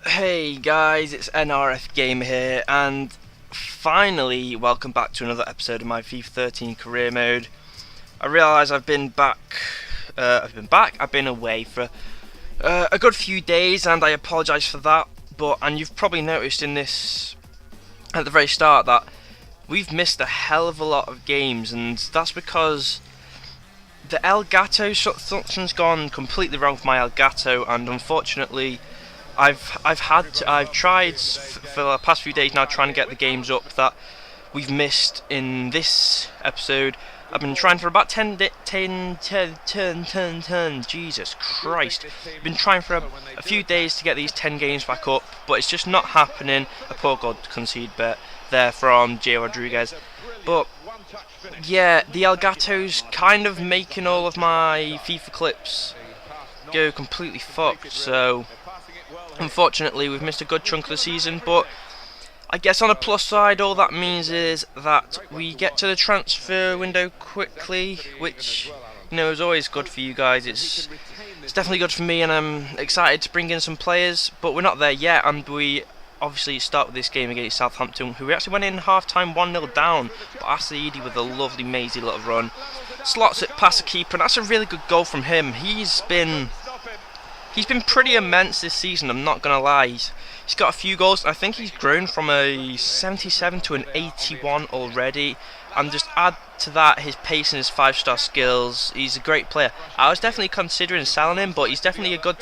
Hey guys, it's NRF Gamer here, and finally, welcome back to another episode of my FIFA 13 career mode. I realise I've been back. I've been away for a good few days, and I apologise for that. And you've probably noticed in this at the very start that we've missed a hell of a lot of games, and that's because the Elgato something's gone completely wrong with my Elgato, and unfortunately, I've tried for the past few days now trying to get the games up that we've missed in this episode. I've been trying for about 10 Jesus Christ. I've been trying for a few days to get these 10 games back up, but it's just not happening. A poor God concede bet there from J. Rodriguez. But yeah, the Elgato's kind of making all of my FIFA clips go completely fucked, so unfortunately we've missed a good chunk of the season. But I guess on a plus side, all that means is that we get to the transfer window quickly, which, you know, is always good for you guys. It's definitely good for me, and I'm excited to bring in some players, but we're not there yet, and we obviously start with this game against Southampton, who we actually went in half-time 1-0 down, but Asaidi with a lovely mazy little run slots it past the keeper, and that's a really good goal from him. He's been pretty immense this season, I'm not going to lie. He's got a few goals. I think he's grown from a 77 to an 81 already. And just add to that his pace and his 5-star skills. He's a great player. I was definitely considering selling him, but he's definitely a good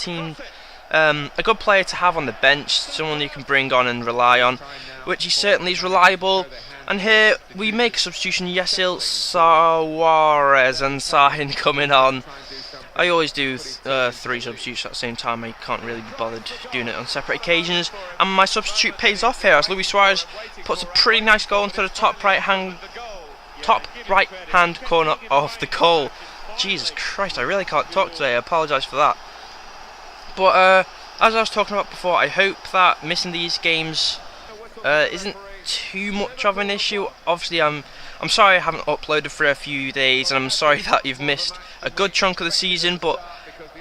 player to have on the bench. Someone you can bring on and rely on, which he certainly is reliable. And here we make a substitution. Yesil, Suarez and Sahin coming on. I always do 3 substitutes at the same time. I can't really be bothered doing it on separate occasions. And my substitute pays off here as Luis Suarez puts a pretty nice goal into the top right hand corner of the goal. Jesus Christ, I really can't talk today. I apologise for that. But as I was talking about before, I hope that missing these games isn't too much of an issue. Obviously, I'm sorry I haven't uploaded for a few days, and I'm sorry that you've missed a good chunk of the season, but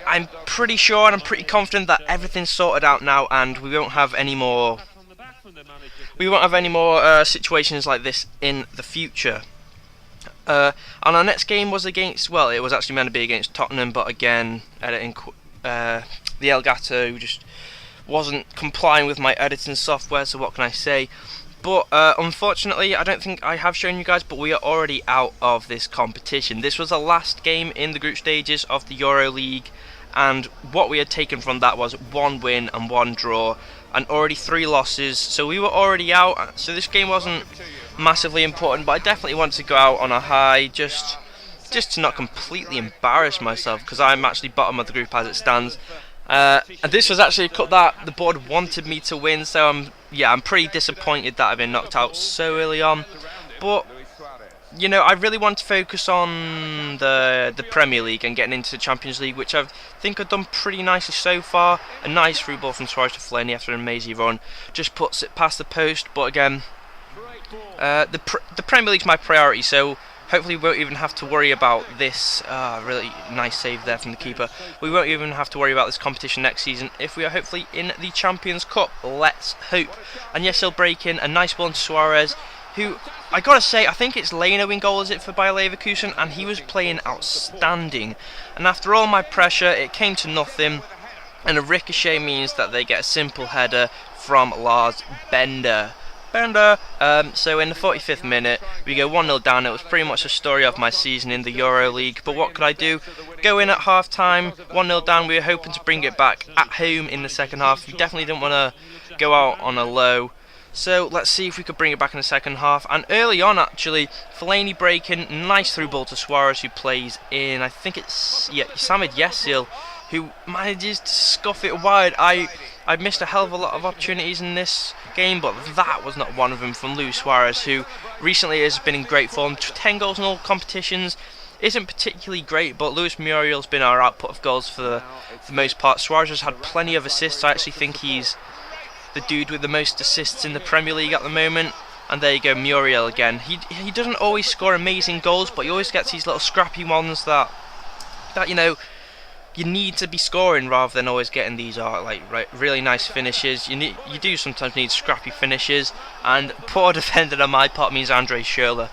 I'm pretty sure and I'm pretty confident that everything's sorted out now, and we won't have any more situations like this in the future. And our next game was against, well, it was actually meant to be against Tottenham, but again, editing the Elgato just wasn't complying with my editing software, so what can I say? But unfortunately, I don't think I have shown you guys, but we are already out of this competition. This was the last game in the group stages of the Euro League, and what we had taken from that was 1 win and 1 draw, and already 3 losses, so we were already out. So this game wasn't massively important, but I definitely wanted to go out on a high, just to not completely embarrass myself, because I'm actually bottom of the group as it stands. And this was actually a cup that the board wanted me to win, so I'm pretty disappointed that I've been knocked out so early on. But you know, I really want to focus on the Premier League and getting into the Champions League, which I think I've done pretty nicely so far. A nice through ball from Suarez to Fellaini after an amazing run, just puts it past the post. But again, the Premier League's my priority, so hopefully we won't even have to worry about this. Really nice save there from the keeper. We won't even have to worry about this competition next season if we are hopefully in the Champions Cup. Let's hope. And yes, he'll break in. A nice ball to Suarez, who, I gotta say, I think it's Leno in goal, is it, for Bayer Leverkusen? And he was playing outstanding. And after all my pressure, it came to nothing. And a ricochet means that they get a simple header from Lars Bender. So in the 45th minute, we go 1-0 down. It was pretty much the story of my season in the Euro League. But what could I do? Go in at half-time, 1-0 down. We were hoping to bring it back at home in the second half. We definitely didn't want to go out on a low. So let's see if we could bring it back in the second half. And early on, actually, Fellaini breaking, nice through ball to Suarez, who plays in, I think it's Samid Yesil, who manages to scuff it wide. I missed a hell of a lot of opportunities in this game, but that was not one of them from Luis Suarez, who recently has been in great form. 10 goals in all competitions isn't particularly great, but Luis Muriel's been our output of goals for the most part. Suarez has had plenty of assists. I actually think he's the dude with the most assists in the Premier League at the moment. And there you go, Muriel again. He doesn't always score amazing goals, but he always gets these little scrappy ones that you know, you need to be scoring rather than always getting these really nice finishes. You do sometimes need scrappy finishes, and poor defending on my part means Andre Schürrle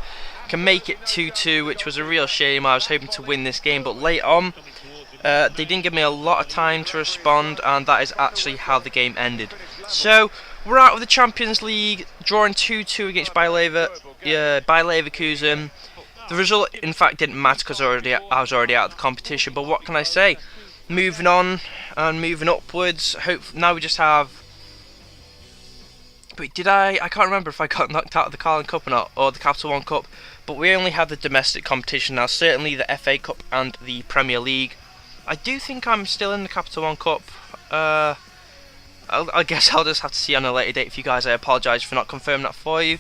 can make it 2-2, which was a real shame. I was hoping to win this game, but late on they didn't give me a lot of time to respond, and that is actually how the game ended. So we're out of the Champions League, drawing 2-2 against Bayer Leverkusen. The result, in fact, didn't matter because I was already out of the competition. But what can I say? Moving on and moving upwards. Now we just have. Wait, I can't remember if I got knocked out of the Carling Cup or not, or the Capital One Cup. But we only have the domestic competition now. Certainly the FA Cup and the Premier League. I do think I'm still in the Capital One Cup. I guess I'll just have to see on a later date. If you guys, I apologise for not confirming that for you.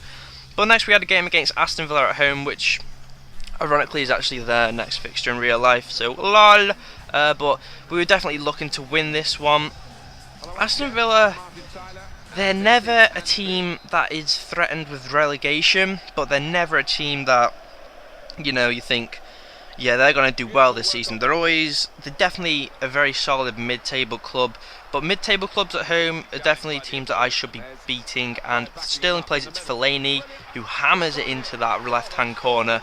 But next we had a game against Aston Villa at home, which ironically is actually their next fixture in real life, so lol. But we were definitely looking to win this one. Aston Villa, they're never a team that is threatened with relegation, but they're never a team that, you think, yeah, they're going to do well this season. They're definitely a very solid mid-table club, but mid-table clubs at home are definitely teams that I should be beating, and Sterling plays it to Fellaini, who hammers it into that left-hand corner.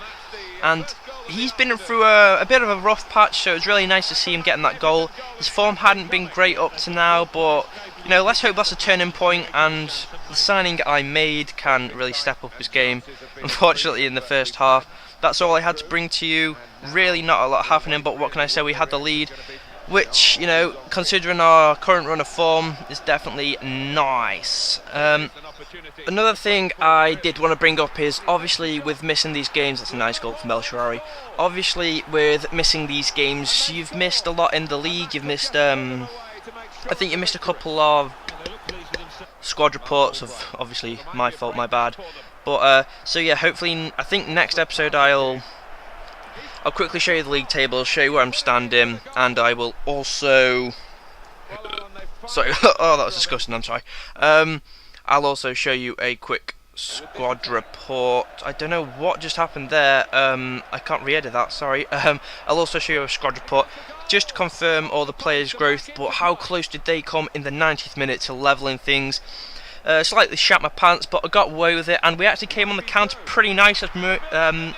And he's been through a bit of a rough patch, so it's really nice to see him getting that goal. His form hadn't been great up to now, but let's hope that's a turning point, and the signing I made can really step up his game. Unfortunately, in the first half, that's all I had to bring to you. Really not a lot happening, but what can I say? We had the lead, which, considering our current run of form, is definitely nice. Another thing I did want to bring up is, obviously, with missing these games, that's a nice goal from El Shaarawy. Obviously, with missing these games, you've missed a lot in the league. You've missed, I think you missed a couple of squad reports of, obviously, my fault, my bad. But, so yeah, hopefully, I think next episode I'll quickly show you the league table, show you where I'm standing, and I will also... Sorry, oh, that was disgusting, I'm sorry. I'll also show you a quick squad report. I don't know what just happened there. I can't re-edit that, sorry. I'll also show you a squad report just to confirm all the players' growth, but how close did they come in the 90th minute to levelling things? Slightly shat my pants, but I got away with it, and we actually came on the counter pretty nice as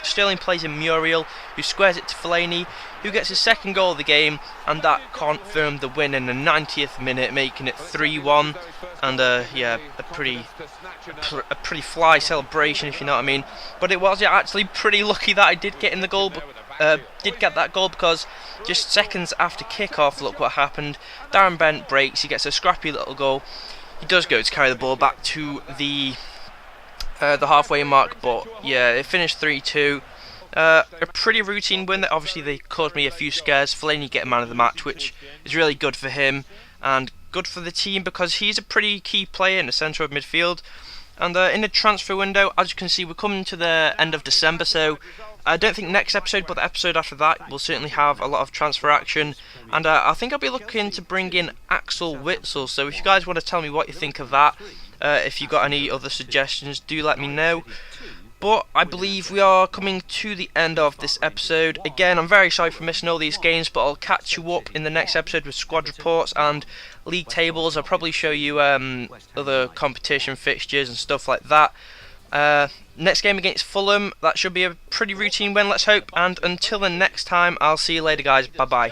Sterling plays in Muriel, who squares it to Fellaini, who gets his second goal of the game, and that confirmed the win in the 90th minute, making it 3-1. And yeah, a pretty fly celebration, if you know what I mean. But it was actually pretty lucky that I did get in the goal. Did get that goal because just seconds after kick-off, look what happened. Darren Bent breaks, he gets a scrappy little goal. He does go to carry the ball back to the halfway mark, but yeah, it finished 3-2. A pretty routine win. Obviously, they caused me a few scares. Fellaini getting man of the match, which is really good for him and good for the team because he's a pretty key player in the centre of midfield. And in the transfer window, as you can see, we're coming to the end of December, so I don't think next episode, but the episode after that will certainly have a lot of transfer action. And I think I'll be looking to bring in Axel Witsel, so if you guys want to tell me what you think of that, if you got any other suggestions, do let me know. But I believe we are coming to the end of this episode. Again, I'm very sorry for missing all these games, but I'll catch you up in the next episode with squad reports and league tables. I'll probably show you other competition fixtures and stuff like that. Next game against Fulham, that should be a pretty routine win, let's hope. And until the next time, I'll see you later, guys. Bye-bye.